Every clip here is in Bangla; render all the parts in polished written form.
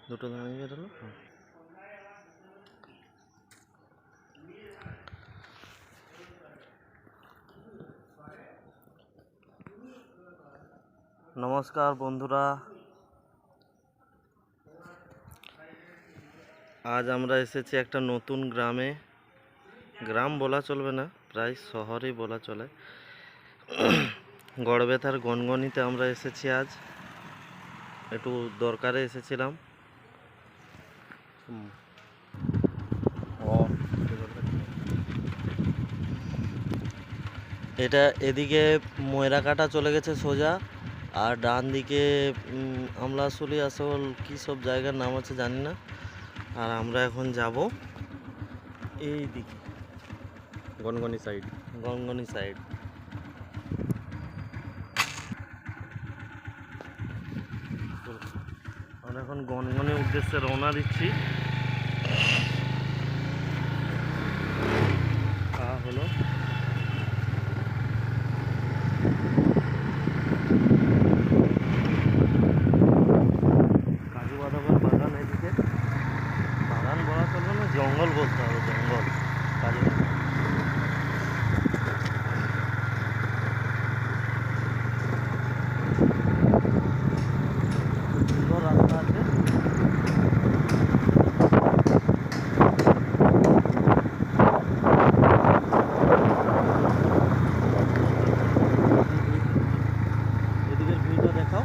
দুটো দাঁড়িয়ে বেরোলো। নমস্কার বন্ধুরা, আজ আমরা এসেছি একটা নতুন গ্রামে। গ্রাম বলা চলবে না, প্রায় শহরই বলা চলে। গড়বেতার গনগনিতে আমরা এসেছি। আজ একটু দরকারে এসেছিলাম। এটা এদিকে ময়রাকাটা চলে গেছে সোজা, আর ডান দিকে আমলাশুলি আসল কী সব জায়গার নাম আছে জানি না। আর আমরা এখন যাব এই দিকে, গনগনি সাইড। গনগনি সাইড। আমরা এখন গনগনির উদ্দেশ্যে রওনা দিচ্ছি। হলো কাজু বাদামের বাগান। এদিকে বাগান বলা চলবে না, জঙ্গল বলতে হবে, জঙ্গল। কাজু বাদাম সুন্দর রাস্তা আছে। এদিকের ভিউটা দেখাও।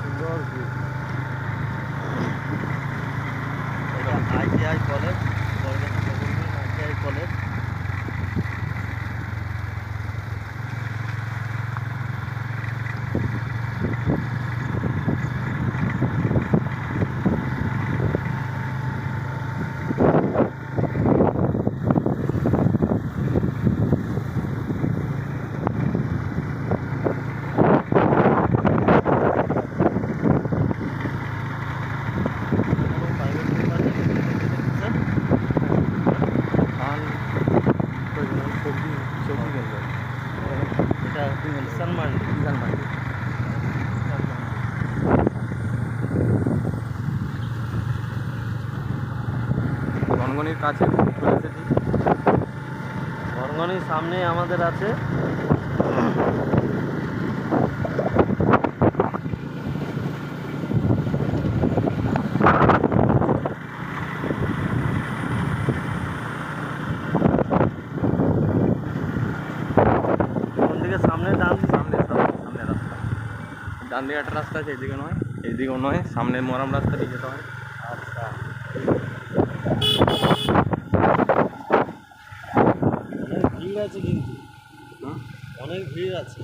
সুন্দর ভিউ। এটা ITI কলেজ, ITI কলেজ। গনগনির কাছে চলে এসেছি। গনগনির সামনে আমাদের আছে সামনে ডান দিকে একটা রাস্তা আছে, এইদিকে নয়, এইদিকেও নয়, সামনে মরাম রাস্তা দিয়ে যেতে হয়। আচ্ছা, অনেক ভিড় আছে কিন্তু, অনেক ভিড় আছে।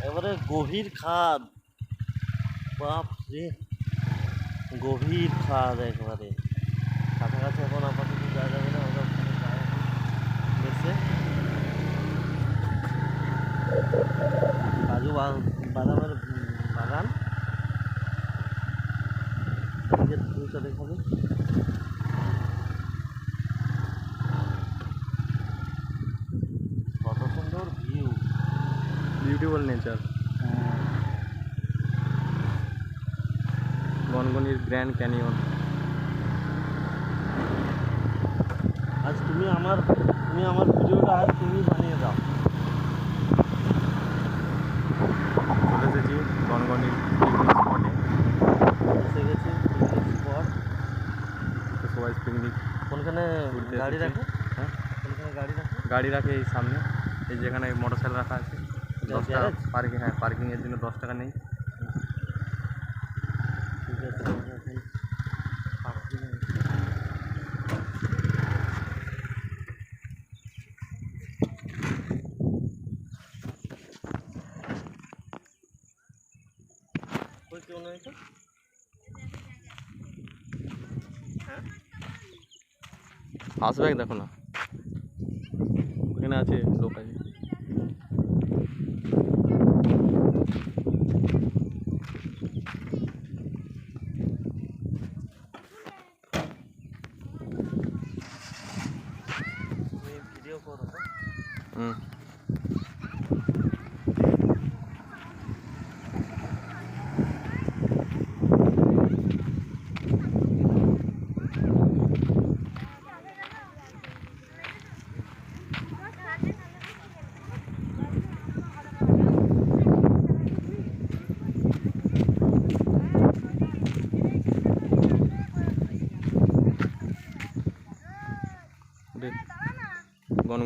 এবারে গভীর খাদ, বাপ রে, গভীর খাদ একবারে। কাছাকাছি এখন আপাতত যাওয়া যাবে না, আমরা বেশে কাজু বাদামের বাগান। নিজের ভিউটা দেখাবে। কত সুন্দর ভিউ, বিউটিফুল নেচার। গনগনির গ্র্যান্ড ক্যানিয়ন। আজ তুমি আমার ভিডিওটা আজ তুমি বানিয়ে দাও। চলে এসেছি গনগনির পিকনিক স্পটে। এসে গেছি পিকনিক স্পট। সবাই পিকনিক কোনখানে গাড়ি রাখে? হ্যাঁ, কোনখানে গাড়ি রাখে? গাড়ি রাখে এই সামনে, এই যেখানে মোটরসাইকেল রাখা আছে। 10 টাকা পার্কিং। হ্যাঁ, পার্কিংয়ের জন্য 10 টাকা নেই। ঠিক আছে, কেউ নেই তো। আসবে দেখো না, ওখানে আছে লোক আছে।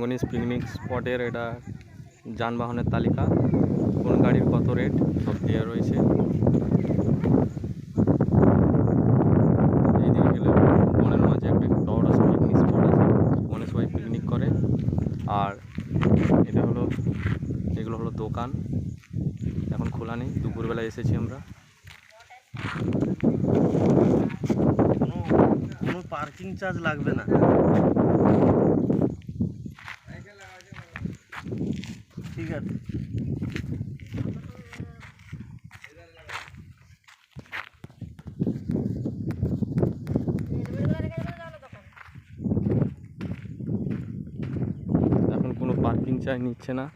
গনগনিস পিকনিক স্পটের এটা যানবাহনের তালিকা, কোন গাড়ির কত রেট সব দেওয়া রয়েছে। এইদিকে গেলে বনের মাঝে একটা টরাস পিকনিক স্পট আছে, ওখানে সবাই পিকনিক করে। আর এগুলো হলো দোকান, এখন খোলা নেই, দুপুরবেলা এসেছি আমরা। কোনো পার্কিং চার্জ লাগবে না, ঠিক আছে। এখন কোনো পার্কিং চার্জ নিচ্ছে না।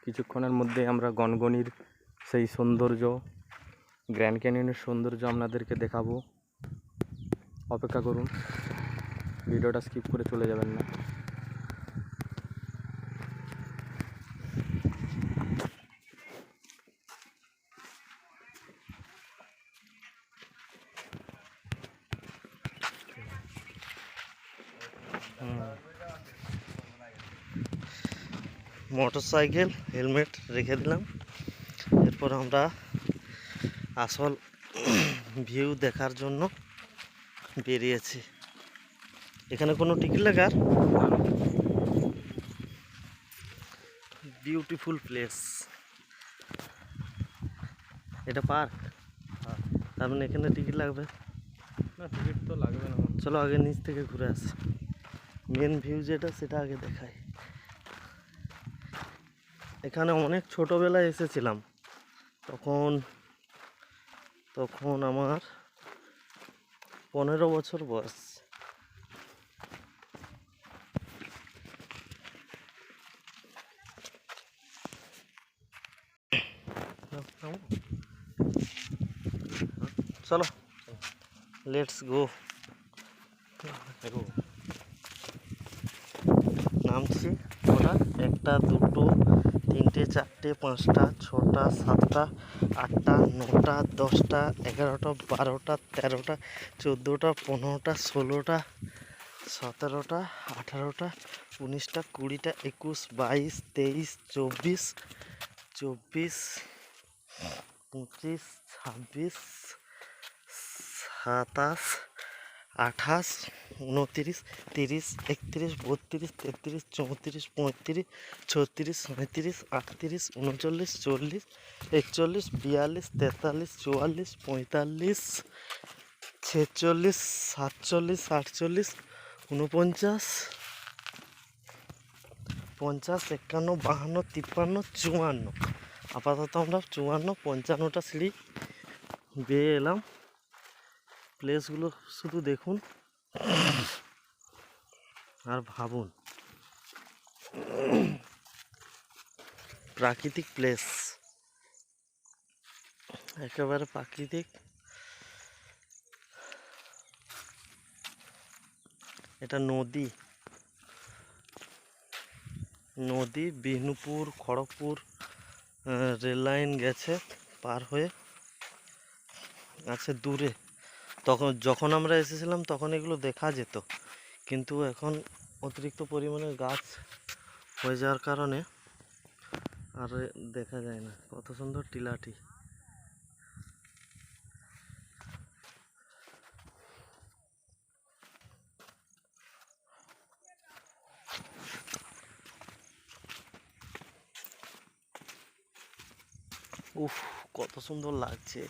কিছুক্ষণের মধ্যে আমরা গনগনির সেই সৌন্দর্য, গ্র্যান্ড ক্যানিয়নের সৌন্দর্য আপনাদেরকে দেখাবো। অপেক্ষা করুন, ভিডিওটা স্কিপ করে চলে যাবেন না। মোটর সাইকেল হেলমেট রেখে দিলাম। এরপর আমরা আসল ভিউ দেখার জন্য বেরিয়েছি। এখানে কোনো টিকিট লাগার, বিউটিফুল প্লেস। এটা পার্ক, তার মানে এখানে টিকিট লাগবে না, টিকিট তো লাগবে না। চলো আগে নিচ থেকে ঘুরে আসি, মেন ভিউ যেটা সেটা আগে দেখাই। এখানে অনেক ছোটোবেলায় এসেছিলাম, তখন আমার 15 বছর বয়স। চলো লেটস গো। নামছি, ওরা 1টা 2টো 3টে 4টে 5টা 6টা 7টা 8টা 9টা 10টা 11টা 12টা 13টা 14টা 15টা 16টা 17টা 18টা 19টা 20টা 21 22 23 24 25 26 26 27 28 29 30 31 32 33 34 35 36 37 38 39 40 41 42 43 44 45 46 47 48 49 50 51 52 53 54। আপাতত আমরা 54 55টা সিঁড়ি বেয়ে এলাম। প্লেসগুলো শুধু দেখুন আর ভাবুন, প্রাকৃতিক প্লেস, একেবারে প্রাকৃতিক। এটা নদী বিষ্ণুপুর খড়গপুর রেল লাইন গেছে পার হয়ে আছে দূরে। যখন আমরা এসেছিলাম তখন এগুলো দেখা যেত, কিন্তু এখন অতিরিক্ত পরিমাণে গাছ হয়ে যাওয়ার কারণে আর দেখা যায় না। কত সুন্দর টিলাটি। উফ, কত সুন্দর লাগছে।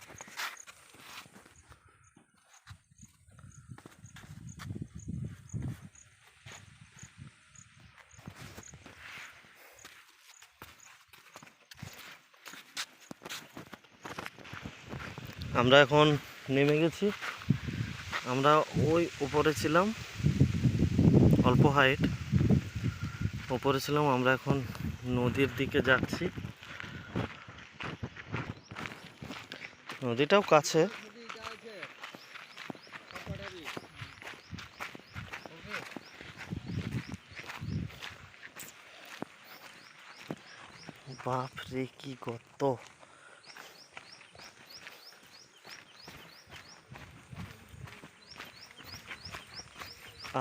আমরা এখন নেমে গেছি, আমরা ওই উপরে ছিলাম, অল্প হাইট উপরে ছিলাম। আমরা এখন নদীর দিকে যাচ্ছি, নদীটাও কাছে। বাপ রে কি গর্ত!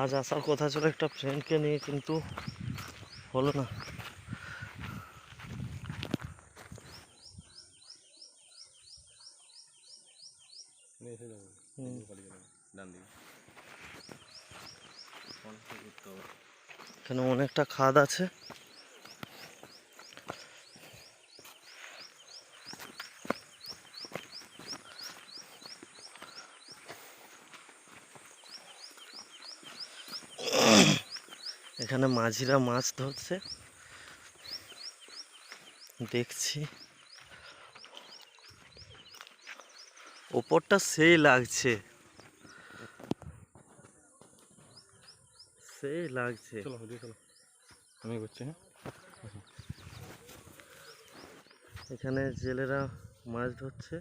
আজ আসার কথা ছিল একটা ফ্রেন্ডকে নিয়ে, কিন্তু হলো না। হুম। এখানে অনেকটা খাদ আছে। এখানে মাঝিরা মাছ ধরছে, দেখছি। ওপরটা সেই লাগছে, সেই লাগছে। চলো চলো, আমি করছি। হ্যাঁ, এখানে জেলেরা মাছ ধরছে।